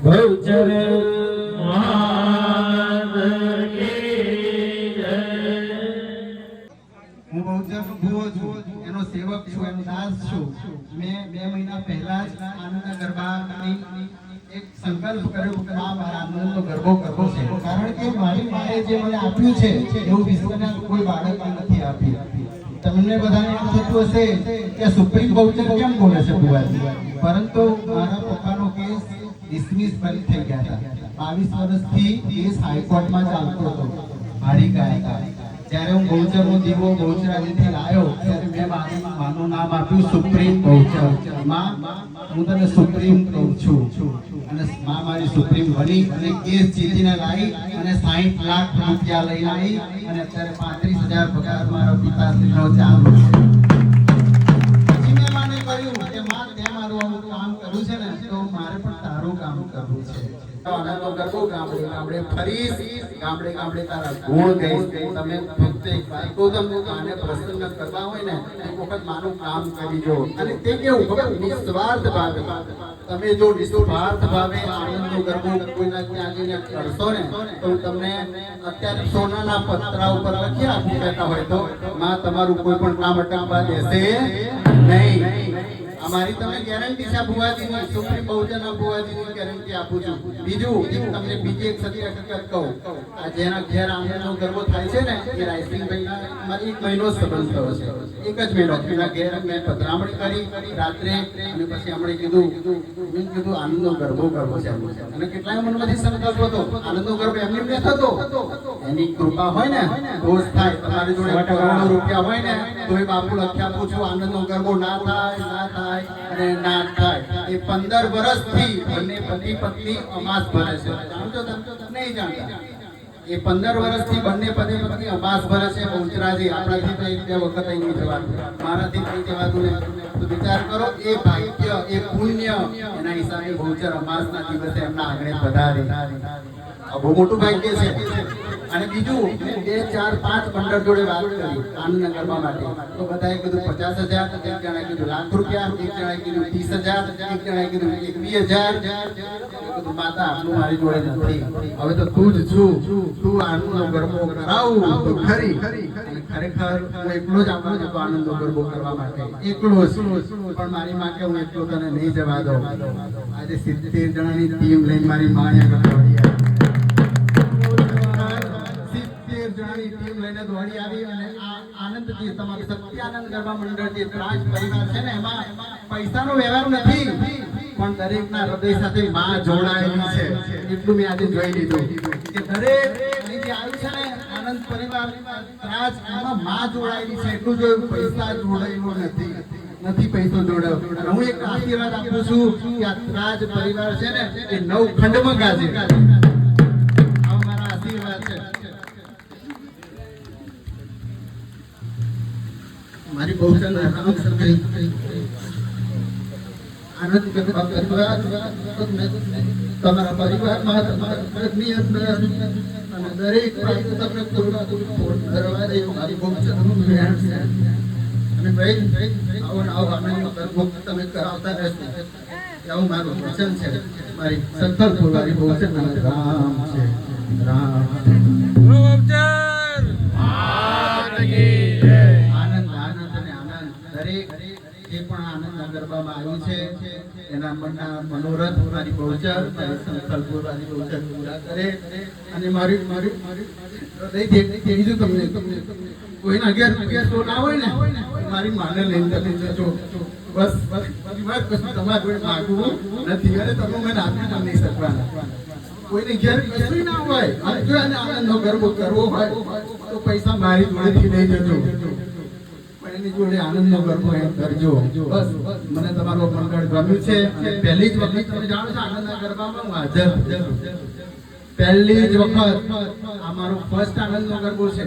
બહુચર હું બહુચરનો ભૂવો છું, એનો સેવક છું, એનો દાસ છું. મેં 2 મહિના પહેલા જ આનંદના ગરબાની એક સંકલ્પ કર્યો કે મારા આનંદનો ગરબો કરવો છે, કારણ કે મારી માએ જે મને આપ્યું છે એવું વિશ્વના કોઈ બાળકે નથી આપ્યું. તમને બધાને એમ થતું હશે કે સુપ્રીમ બહુચર કેમ બોલે છે બુવાજી, પરંતુ મારા પપ્પાનો કેસ ડિસમિસ બંધ થઈ ગયા હતા. 22 વર્ષથી કેસ હાઈકોર્ટમાં ચાલતો હતો, હારી ગયા હતા. જ્યારે હું બહુચરનો દીવો બહુચરાજીથી લાવ્યો ત્યારે મેં માનું નામ આપ્યું સુપ્રીમ બહુચર. માં હું તને સુપ્રીમ કહું છું, અને માં મારી સુપ્રીમ બની અને કેસ જીતીને લાવી અને 60 લાખ રૂપિયા લઈને આવી અને અત્યારે 35,000 પગાર મારા પિતાશ્રીનો ચાલુ છે. પછી મેં માને કહ્યું કે માં તે મારું આવું કામ કર્યું છે ને તો મારે પણ તારું કામ કરવું છે. આનંદનો ગરબો ગામડે ગામડે ફરીશ, ગામડે ગામડે તારા ગુણ ગઈશ. તમે ફક્ત એક વાત કહું તમને, આને પ્રસન્ન કરવા હોય ને એક વખત માનું કામ કરી જો. અને તે કેવું ખબર, નિસ્વાર્થ ભાવે. તમે જો નિસ્વાર્થ ભાવે આનંદનો ગરબો કોઈના ત્યાં જઈને કરશો ને તો તમને અત્યારે સોનાના પતરા ઉપર લખી આપી કહેતા હોય તો માં તમારું કોઈ પણ કામ અટકવા દેશે નહીં. અમારી તમને ગેરંટી છે ભુવાજીની, સુપ્રીમ બહુચરના ભુવાજીની ગેરંટી આપું છું. બીજું તમને બીજી એક સત્ય હકીકત કહું, આ જેના ઘેર આનંદનો ગરબો થાય છે ને એ રાયસિંહભાઈના મારી 1 મહિનો સંબંધ થયો છે. 1 જ મહિનો એના ઘેર મેં પધરામણી કરી રાત્રે, અને પછી હમણાં કીધું આનંદનો ગરબો કરવો છે. અને કેટલાય મનમાંથી સંકલ્પ હતો, આનંદનો ગરબો એમની મેં થતો, એની કૃપા હોય ને તો જ થાય. તમારી જોડે કરોડો રૂપિયા હોય ને તો એ બાપુ લખી આપું છું આનંદનો ગરબો ના થાય અને ના થાય. એ 15 વર્ષથી બંને પતિ પત્ની અમાસ ભરે છે. જાણજો તમે નહીં જાણતા? એ 15 વર્ષથી બંને પતિ પત્ની અમાસ ભરે છે. બહુચરાજી આપણાથી તો 1-2 વખત નહીં જવાતું, મારાથી નહીં જવાતું ને તો વિચાર કરો, એ ભાગ્ય એ પુણ્ય એના હિસાબે બહુચર અમાસના દિવસે એમના આંગણે પધારે. બહુ મોટું ભાગ્ય છે. અને બીજું 2, 4, 5 મંડળ જોડે વાત કરી આનંદના ગરબા માટે તો બધાએ કીધું 50,000, એક જણાએ કીધું લાખ રૂપિયા, એક જણાએ કીધું 30,000, એક જણાએ કીધું 21,000. કીધું માતા આટલું મારી જોડે નથી, હવે તો તું જ છું, તું આનંદનો ગરબો કરાવું તો ખરી. અને ખરેખર હું એકલો જ આવવાનો હતો આનંદનો ગરબો કરવા માટે, એકલો જ. પણ મારી માં કે હું એકલો તને નહીં જવા દઉં. આજે 70 જણાની ટીમ લઈને મારી માં અહીંયા દોડી આવી અને આનંદથી તમારું સત્યાનંદ ગરબા મંડળ જે રાજ પરિવાર છે ને એમાં પૈસાનો વ્યવહાર નથી, પણ દરેકના હૃદય સાથે માં જોડાયેલી છે. એટલું મેં આજે જોઈ લીધું કે દરેક જે આવ્યું છે ને આનંદ પરિવાર રાજ એમાં માં જોડાયેલી છે. એટલું જોયું, પૈસા જોડાયેલો નથી પૈસો જોડાયો. હું એક આશીર્વાદ આપું છું કે આ રાજ પરિવાર છે ને એ 9 ખંડમાં ગાજે. મારા આશીર્વાદ છે. મારી બહુચર આનંદ સંગ્રહ આનંદ ગરબા કરવા તમારા પરિવારમાં તમારા ઘરની અંદર અને દરેક ભાઈ તમને કરવા દે મારી બહુચરનું જ્ઞાન છે. અને ભાઈ આવો આનંદનો ગરબો તમે કરાવતા રહેશો એવું મારું વચન છે. મારી સંકલ્પ મારી બહુચરના રામ છે, રામ જે પણ આનંદના ગરબામાં આવ્યું છે એના મનના મનોરથ મારી બહુચર મારી સંકલ્પ મારી બહુચર પૂરા કરે. અને મારી હૃદયથી તમને કોઈના ઘેર તો ના હોય ને મારી માને લઈને તમે જજો. બસ તમારા જોડે માગવું નથી અને તમે મને આપી પણ નહીં શકવાના. કોઈને ઘેર કશું ના હોય, જો એને આનંદનો ગરબો કરવો હોય તો પૈસા મારી જોડેથી લઈ જજો, એની જોડે આનંદનો ગરબો એમ કરજો. બસ મને તમારો મંડળ ગમ્યું છે. અને પહેલી જ વખત તમે જાણો છો આનંદના ગરબામાં હું હાજર, પહેલી જ વખત આ મારો ફર્સ્ટ આનંદનો ગરબો છે.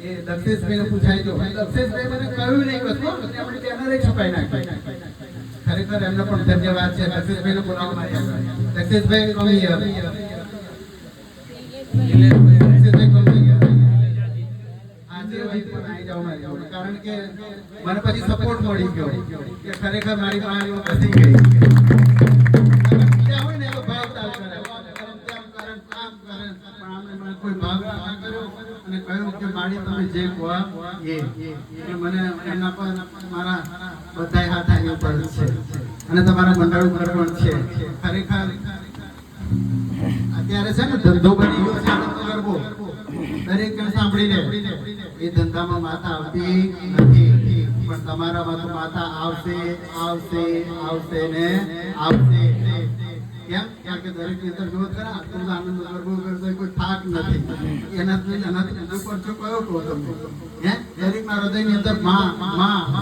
એ દક્ષેશભાઈને પૂછાય જો, દક્ષેશભાઈ મને કહ્યું નહીં કશું, આપણે બેનરે છપાઈ નાખી. ખરેખર એમને પણ ધન્યવાદ છે. દક્ષેશભાઈને બોલાવવા માટે દક્ષેશભાઈ કમી કારણ કે મને પછી સપોર્ટ મળી ગયો કે ખરેખર મારી પાસે બેસી ગઈ. હોય ને તો ભાઈ કહ્યું કે માડી તમે જે કહો એ એટલે મને એના પર મારા બધાય હાથ આની ઉપર છે અને તમારા મંડળ ઉપર પણ છે. ખરેખર અત્યારે છે ને ધંધો બની ગયો છે આનંદનો ગરબો. દરેક જણ સાંભળી લે એ ધંધામાં માતા આવતી નથી, પણ તમારામાં તો માતા આવશે આવશે આવશે ને આવશે. કેમ? કારણ કે દરેક ની અંદર જોત ખરા આટલું આનંદ ગરબો કરતો કોઈ થાક નથી. એનાથી બીજો પરચો કયો કહો તમે? દરેક ના હૃદય ની અંદર માં માં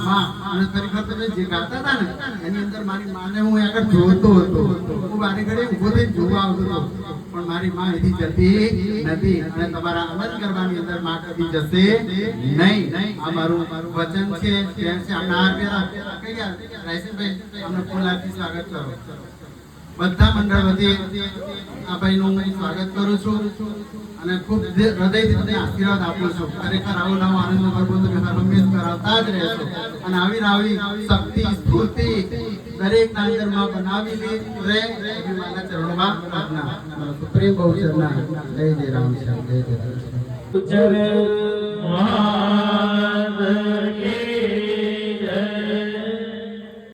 માં. અને ખરેખર તમે જે ગાતા હતા ને એની અંદર મારી માને હું આગળ જોતો હતો. હું બારી ઘડી ઉભો થઈને જોવા આવતો હતો, પણ મારી માં એથી જતી નથી. અને તમારા આનંદ ગરબાની અંદર માં કદી જશે નહીં. આ મારું વચન છે. આપણા પેલા કયા રાયસનભાઈ અમને ફૂલાથી સ્વાગત કરો. બધા મંડળ વતી આ ભાઈનું હું સ્વાગત કરું છું અને ખૂબ હૃદયથી તમને આશીર્વાદ આપું છું. ખરેખર આવો નવો આનંદનો ગરબો તમે હંમેશ કરાવતા જ રહેશો અને આવી શક્તિ સ્ફૂર્તિ દરેક ના અંદરમાં બનાવી રહે એવી મારા ચરણોમાં પ્રાર્થના. સુપ્રીમ બહુચરના જય જય રામ શ્યામ, જય જય રામ શ્યામ.